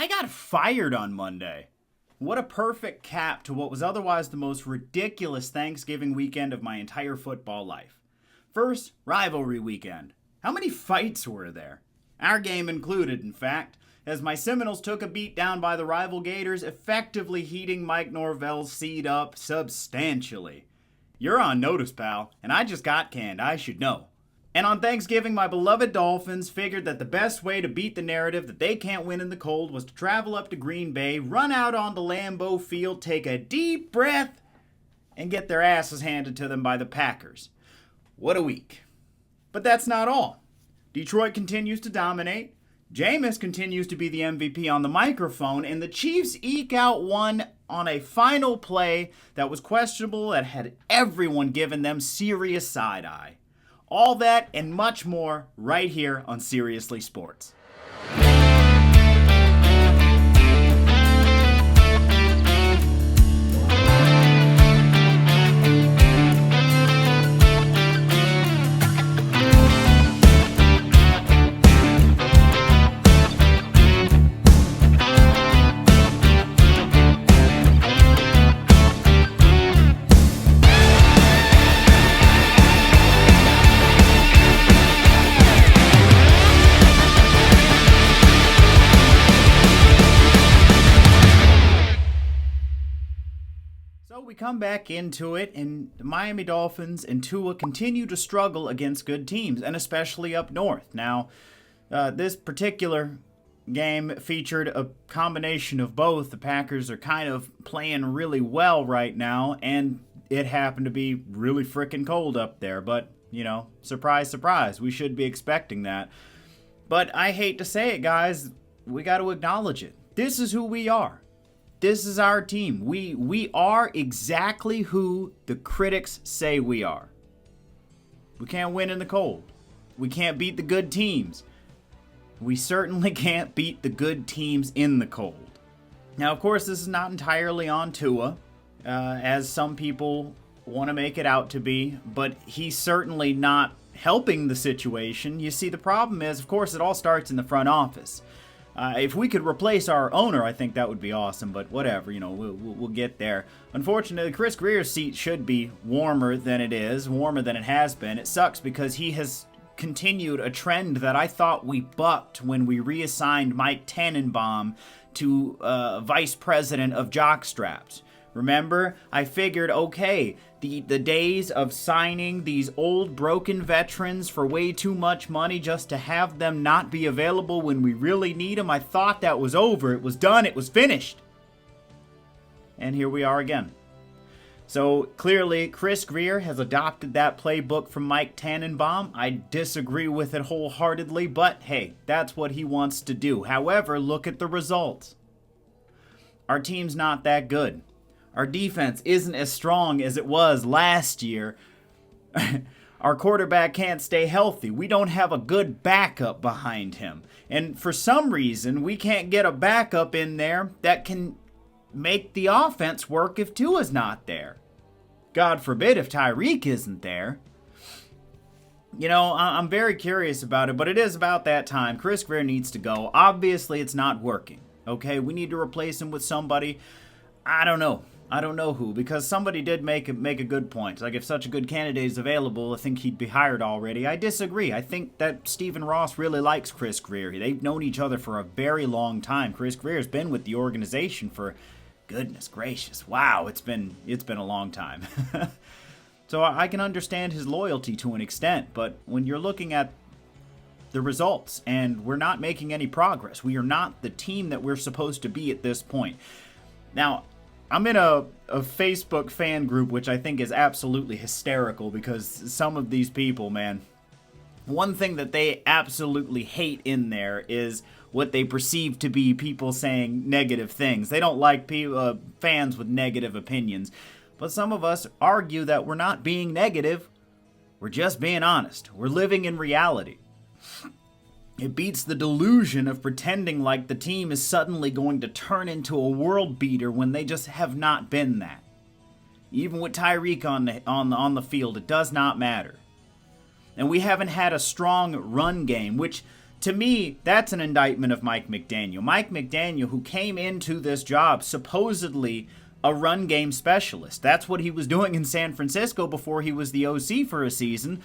I got fired on Monday. What a perfect cap to what was otherwise the most ridiculous Thanksgiving weekend of my entire football life. First, rivalry weekend. How many fights were there? Our game included, in fact, as my Seminoles took a beat down by the rival Gators, effectively heating Mike Norvell's seat up substantially. You're on notice, pal, and I just got canned, I should know. And on Thanksgiving, my beloved Dolphins figured that the best way to beat the narrative that they can't win in the cold was to travel up to Green Bay, run out onto Lambeau Field, take a deep breath, and get their asses handed to them by the Packers. What a week. But that's not all. Detroit continues to dominate. Jameis continues to be the MVP on the microphone, and the Chiefs eke out one on a final play that was questionable that had everyone giving them serious side-eye. All that and much more right here on Seriously Sports. We come back into it, and the Miami Dolphins and Tua continue to struggle against good teams, and especially up north. Now, this particular game featured a combination of both. The Packers are kind of playing really well right now, and it happened to be really freaking cold up there. But, you know, surprise, surprise, we should be expecting that. But I hate to say it, guys, we got to acknowledge it. This is who we are. This is our team. We are exactly who the critics say we are. We can't win in the cold. We can't beat the good teams. We certainly can't beat the good teams in the cold. Now, of course, this is not entirely on Tua, as some people want to make it out to be, but he's certainly not helping the situation. You see, the problem is, of course, it all starts in the front office. If we could replace our owner, I think that would be awesome, but whatever, you know, we'll get there. Unfortunately, Chris Grier's seat should be warmer than it is, warmer than it has been. It sucks because he has continued a trend that I thought we bucked when we reassigned Mike Tannenbaum to vice president of jockstraps. Remember, I figured, okay, the days of signing these old broken veterans for way too much money just to have them not be available when we really need them, I thought that was over. It was done. It was finished. And here we are again. So clearly, Chris Grier has adopted that playbook from Mike Tannenbaum. I disagree with it wholeheartedly, but hey, that's what he wants to do. However, look at the results. Our team's not that good. Our defense isn't as strong as it was last year. Our quarterback can't stay healthy. We don't have a good backup behind him. And for some reason, we can't get a backup in there that can make the offense work if Tua's not there. God forbid if Tyreek isn't there. You know, I'm very curious about it, but it is about that time. Chris Grier needs to go. Obviously, it's not working. Okay, we need to replace him with somebody. I don't know who, because somebody did make a good point. Like, if such a good candidate is available, I think he'd be hired already. I disagree. I think that Stephen Ross really likes Chris Grier. They've known each other for a very long time. Chris Grier's been with the organization for, goodness gracious, wow, it's been a long time. So I can understand his loyalty to an extent, but when you're looking at the results and we're not making any progress, we are not the team that we're supposed to be at this point. Now, I'm in a Facebook fan group, which I think is absolutely hysterical because some of these people, man, one thing that they absolutely hate in there is what they perceive to be people saying negative things. They don't like fans with negative opinions. But some of us argue that we're not being negative. We're just being honest. We're living in reality. It beats the delusion of pretending like the team is suddenly going to turn into a world beater when they just have not been that. Even with Tyreek on the field, it does not matter. And we haven't had a strong run game, which To me, that's an indictment of Mike McDaniel. Mike McDaniel, who came into this job supposedly a run game specialist. That's what he was doing in San Francisco before he was the OC for a season.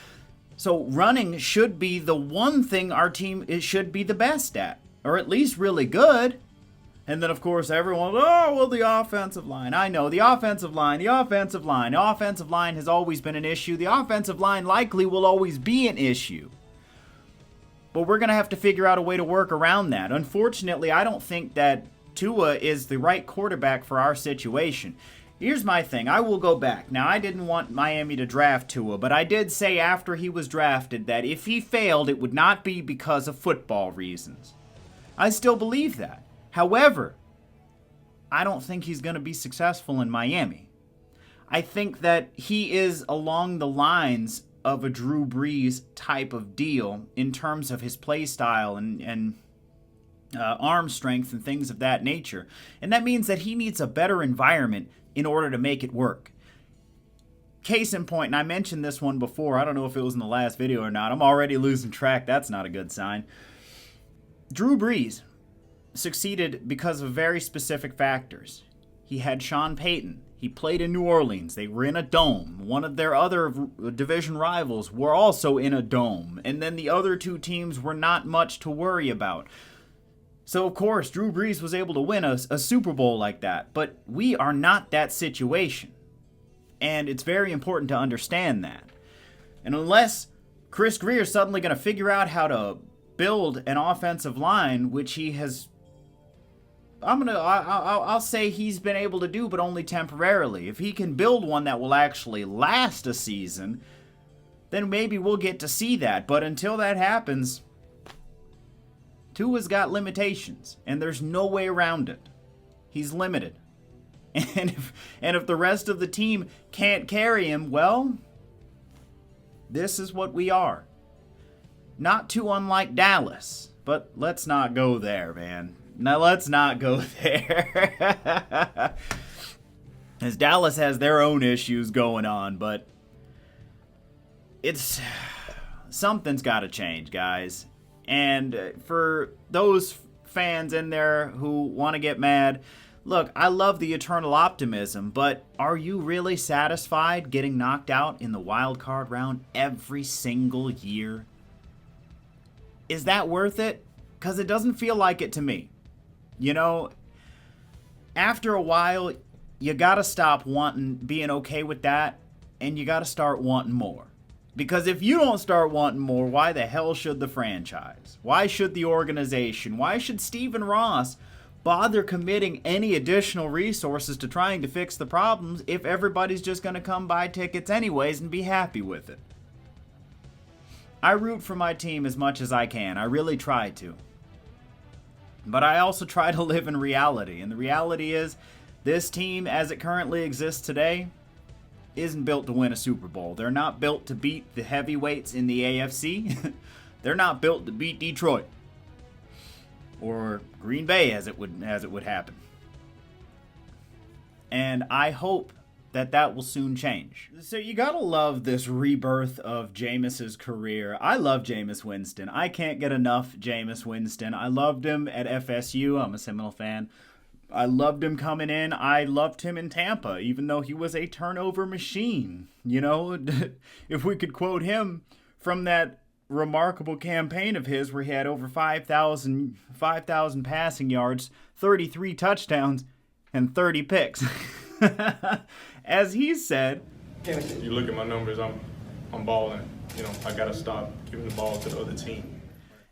So running should be the one thing our team should be the best at, or at least really good. And then, of course, everyone, oh, well, the offensive line. I know, the offensive line has always been an issue. The offensive line likely will always be an issue. But we're going to have to figure out a way to work around that. Unfortunately, I don't think that Tua is the right quarterback for our situation. Here's my thing. I will go back. Now, I didn't want Miami to draft Tua, but I did say after he was drafted that if he failed, it would not be because of football reasons. I still believe that. However, I don't think he's going to be successful in Miami. I think that he is along the lines of a Drew Brees type of deal in terms of his play style and arm strength and things of that nature. And that means that he needs a better environment in order to make it work. Case in point, and I mentioned this one before, I don't know if it was in the last video or not. I'm already losing track. That's not a good sign. Drew Brees succeeded because of very specific factors. He had Sean Payton. He played in New Orleans. They were in a dome. One of their other division rivals were also in a dome. And then the other two teams were not much to worry about. So, of course, Drew Brees was able to win a Super Bowl like that. But we are not that situation. And it's very important to understand that. And unless Chris Greer is suddenly going to figure out how to build an offensive line, which he has, I'll say he's been able to do, but only temporarily. If he can build one that will actually last a season, then maybe we'll get to see that. But until that happens, Tua's got limitations, and there's no way around it. He's limited. And if the rest of the team can't carry him, well, this is what we are. Not too unlike Dallas, but let's not go there, man. Now, let's not go there. As Dallas has their own issues going on, but something's got to change, guys. And for those fans in there who want to get mad, look, I love the eternal optimism, but are you really satisfied getting knocked out in the wild card round every single year? Is that worth it? Because it doesn't feel like it to me. You know, after a while, you got to stop being okay with that, and you got to start wanting more. Because if you don't start wanting more, why the hell should the franchise? Why should the organization? Why should Stephen Ross bother committing any additional resources to trying to fix the problems if everybody's just going to come buy tickets anyways and be happy with it? I root for my team as much as I can. I really try to. But I also try to live in reality. And the reality is, this team, as it currently exists today, isn't built to win a Super Bowl. They're not built to beat the heavyweights in the AFC. They're not built to beat Detroit. Or Green Bay, as it would happen. And I hope that will soon change. So you gotta love this rebirth of Jameis's career. I love Jameis Winston. I can't get enough Jameis Winston. I loved him at FSU. I'm a Seminole fan. I loved him coming in. I loved him in Tampa, even though he was a turnover machine. You know, if we could quote him from that remarkable campaign of his where he had over 5,000 passing yards, 33 touchdowns, and 30 picks. As he said, you look at my numbers, I'm balling. You know, I got to stop giving the ball to the other team.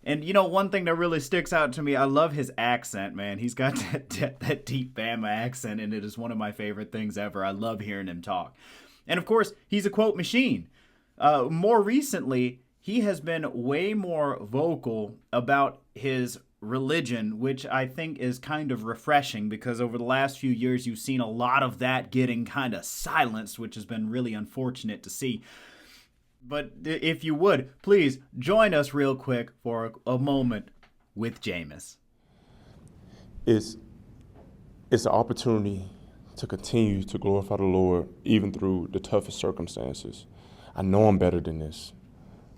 And, you know, one thing that really sticks out to me, I love his accent, man. He's got that deep Bama accent, and it is one of my favorite things ever. I love hearing him talk. And, of course, he's a quote machine. More recently, he has been way more vocal about his religion, which I think is kind of refreshing because over the last few years, you've seen a lot of that getting kind of silenced, which has been really unfortunate to see. But if you would, please join us real quick for a moment with Jameis. It's an opportunity to continue to glorify the Lord even through the toughest circumstances. I know I'm better than this.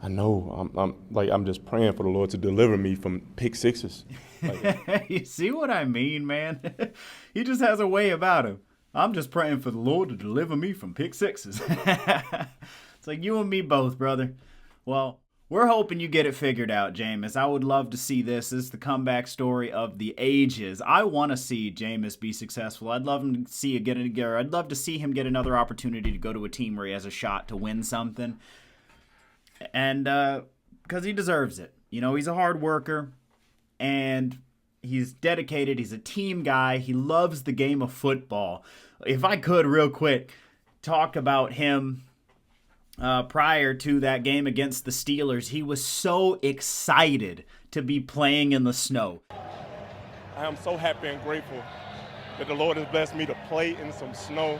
I know. I'm just praying for the Lord to deliver me from pick sixes. Like, You see what I mean, man? He just has a way about him. I'm just praying for the Lord to deliver me from pick sixes. It's like you and me both, brother. Well, we're hoping you get it figured out, Jameis. I would love to see this. This is the comeback story of the ages. I want to see Jameis be successful. I'd love him to see I'd love to see him get another opportunity to go to a team where he has a shot to win something. And because he deserves it. You know, he's a hard worker, and he's dedicated. He's a team guy. He loves the game of football. If I could, real quick, talk about him prior to that game against the Steelers. He was so excited to be playing in the snow. I am so happy and grateful that the Lord has blessed me to play in some snow,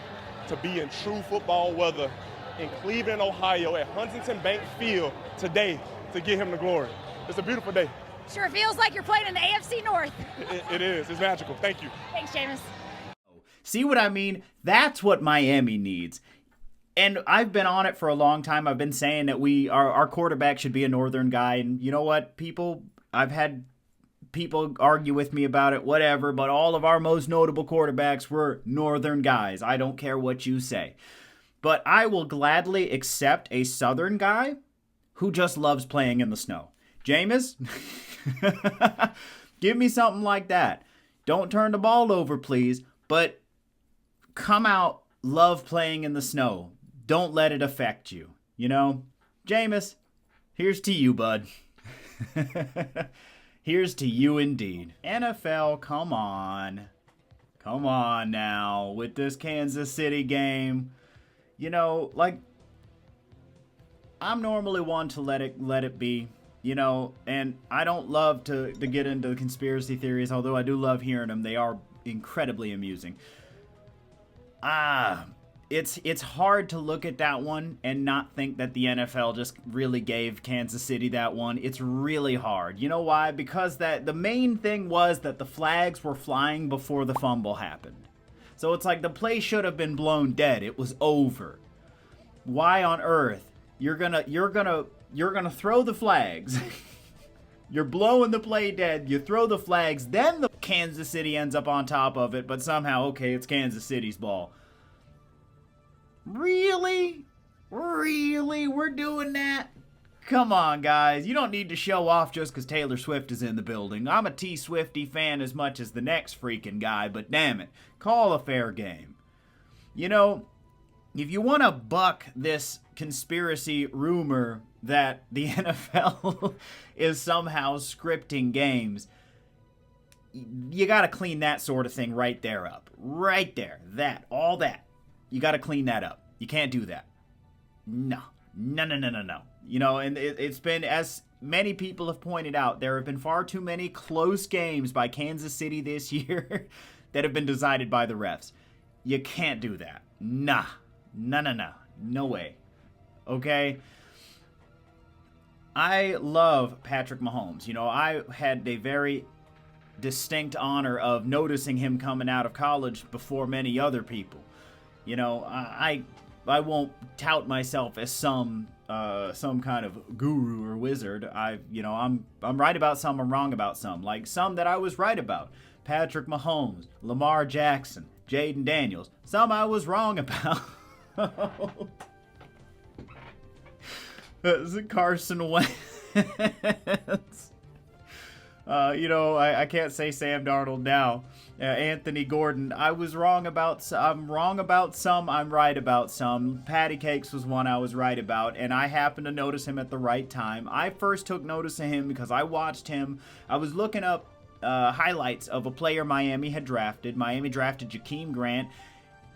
to be in true football weather in Cleveland, Ohio, at Huntington Bank Field today to give him the glory. It's a beautiful day. Sure feels like you're playing in the AFC North. It is. It's magical. Thank you. Thanks, Jameis. See what I mean? That's what Miami needs. And I've been on it for a long time. I've been saying that our quarterback should be a Northern guy. And you know what, I've had people argue with me about it, whatever, but all of our most notable quarterbacks were Northern guys. I don't care what you say. But I will gladly accept a Southern guy who just loves playing in the snow. Jameis, give me something like that. Don't turn the ball over, please, but come out, love playing in the snow. Don't let it affect you, you know? Jameis, here's to you, bud. Here's to you indeed. NFL, come on. Come on now with this Kansas City game. You know, like, I'm normally one to let it be, you know, and I don't love to get into conspiracy theories, although I do love hearing them. They are incredibly amusing. It's hard to look at that one and not think that the NFL just really gave Kansas City that one. It's really hard. You know why? Because the main thing was that the flags were flying before the fumble happened. So it's like the play should have been blown dead. It was over. Why on earth you're gonna throw the flags? You're blowing the play dead. You throw the flags, then the Kansas City ends up on top of it. But somehow, okay, it's Kansas City's ball. Really? Really? We're doing that? Come on, guys. You don't need to show off just because Taylor Swift is in the building. I'm a T-Swifty fan as much as the next freaking guy, but damn it, call a fair game. You know, if you want to buck this conspiracy rumor that the NFL is somehow scripting games, you got to clean that sort of thing right there up. Right there. All that. You got to clean that up. You can't do that. No. You know, and it's been, as many people have pointed out, there have been far too many close games by Kansas City this year that have been decided by the refs. You can't do that. Nah. No way. Okay? I love Patrick Mahomes. You know, I had a very distinct honor of noticing him coming out of college before many other people. You know, I won't tout myself as some kind of guru or wizard. I'm right about some, I'm wrong about some. Like some that I was right about. Patrick Mahomes, Lamar Jackson, Jaden Daniels. Some I was wrong about. Is it Carson Wentz? I can't say Sam Darnold now. Anthony Gordon. I'm wrong about some, I'm right about some. Patty Cakes was one I was right about, and I happened to notice him at the right time. I first took notice of him because I watched him. I was looking up highlights of a player Miami had drafted. Miami drafted Jakeem Grant,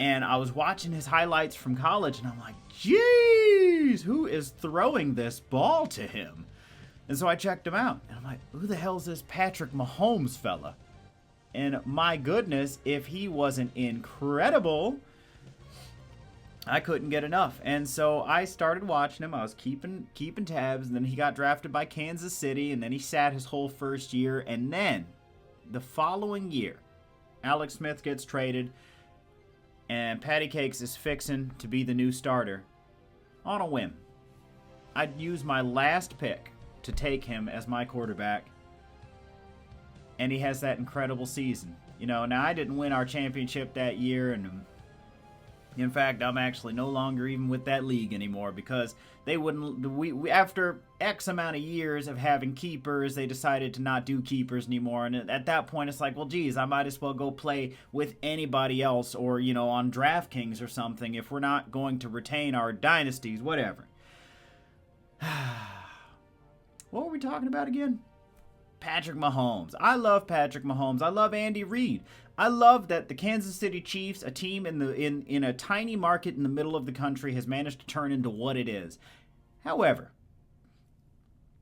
and I was watching his highlights from college, and I'm like, jeez, who is throwing this ball to him? And so I checked him out, and I'm like, who the hell's this Patrick Mahomes fella? And my goodness, if he wasn't incredible, I couldn't get enough. And so I started watching him. I was keeping tabs, and then he got drafted by Kansas City, and then he sat his whole first year. And then the following year, Alex Smith gets traded, and Patty Cakes is fixing to be the new starter on a whim. I'd use my last pick to take him as my quarterback, and he has that incredible season. Now I didn't win our championship that year, and in fact, I'm actually no longer even with that league anymore because they wouldn't. We after X amount of years of having keepers, they decided to not do keepers anymore. And at that point, it's like, well, geez, I might as well go play with anybody else, or on DraftKings or something, if we're not going to retain our dynasties, whatever. What were we talking about again? Patrick Mahomes. I love Patrick Mahomes. I love Andy Reid. I love that the Kansas City Chiefs, a team in a tiny market in the middle of the country, has managed to turn into what it is. However,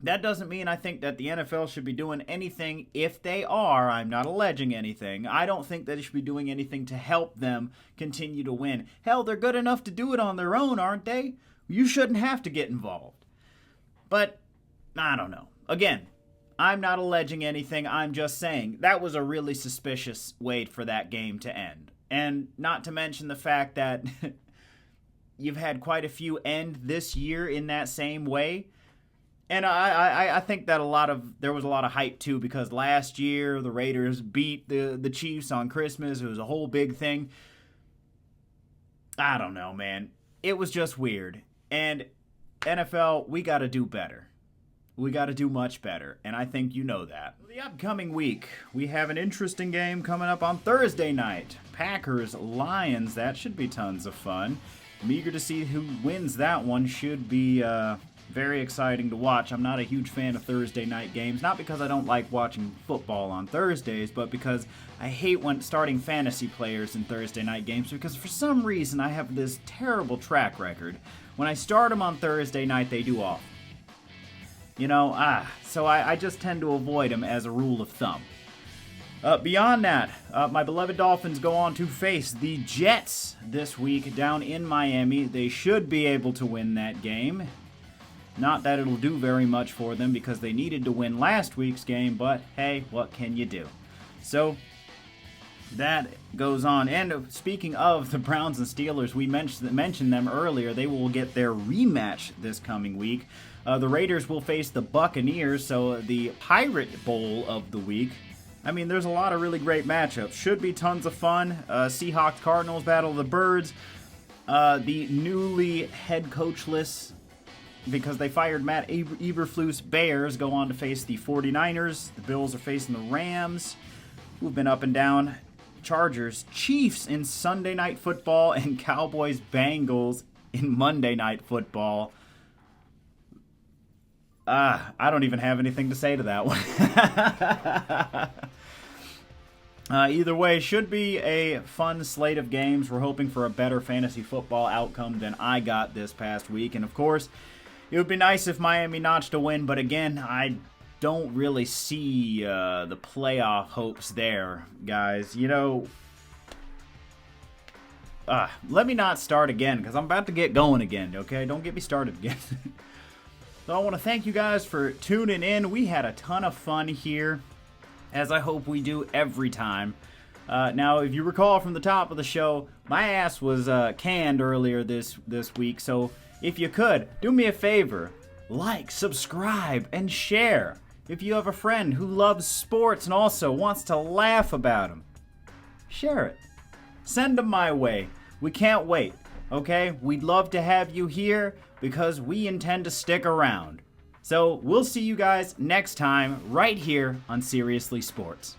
that doesn't mean I think that the NFL should be doing anything. If they are, I'm not alleging anything. I don't think that they should be doing anything to help them continue to win. Hell, they're good enough to do it on their own, aren't they? You shouldn't have to get involved. But, I don't know. Again, I'm not alleging anything. I'm just saying that was a really suspicious way for that game to end. And not to mention the fact that you've had quite a few end this year in that same way. And I think that there was a lot of hype too, because last year the Raiders beat the Chiefs on Christmas. It was a whole big thing. I don't know, man. It was just weird. And NFL, we got to do better. We got to do much better, and I think you know that. The upcoming week, we have an interesting game coming up on Thursday night. Packers-Lions, that should be tons of fun. I'm eager to see who wins that one. Should be very exciting to watch. I'm not a huge fan of Thursday night games, not because I don't like watching football on Thursdays, but because I hate when starting fantasy players in Thursday night games, because for some reason I have this terrible track record. When I start them on Thursday night, they do awful. So I just tend to avoid them as a rule of thumb. Beyond that, my beloved Dolphins go on to face the Jets this week down in Miami. They should be able to win that game. Not that it'll do very much for them because they needed to win last week's game, but hey, what can you do? So that goes on. And speaking of the Browns and Steelers, we mentioned them earlier. They will get their rematch this coming week. The Raiders will face the Buccaneers, so the Pirate Bowl of the week. I mean, there's a lot of really great matchups. Should be tons of fun. Seahawks, Cardinals, Battle of the Birds. The newly head coachless, because they fired Matt Eberflus, Bears go on to face the 49ers. The Bills are facing the Rams, who've been up and down. Chargers, Chiefs in Sunday Night Football, and Cowboys, Bengals in Monday Night Football. I don't even have anything to say to that one. Either way, should be a fun slate of games. We're hoping for a better fantasy football outcome than I got this past week. And of course, it would be nice if Miami notched a win, but again, I don't really see the playoff hopes there, guys. Let me not start again, because I'm about to get going again, okay? Don't get me started again. So I want to thank you guys for tuning in. We had a ton of fun here, as I hope we do every time. Now, if you recall from the top of the show, my ass was canned earlier this week, so if you could, do me a favor. Like, subscribe, and share. If you have a friend who loves sports and also wants to laugh about them, share it. Send them my way. We can't wait, okay? We'd love to have you here because we intend to stick around. So we'll see you guys next time right here on Seriously Sports.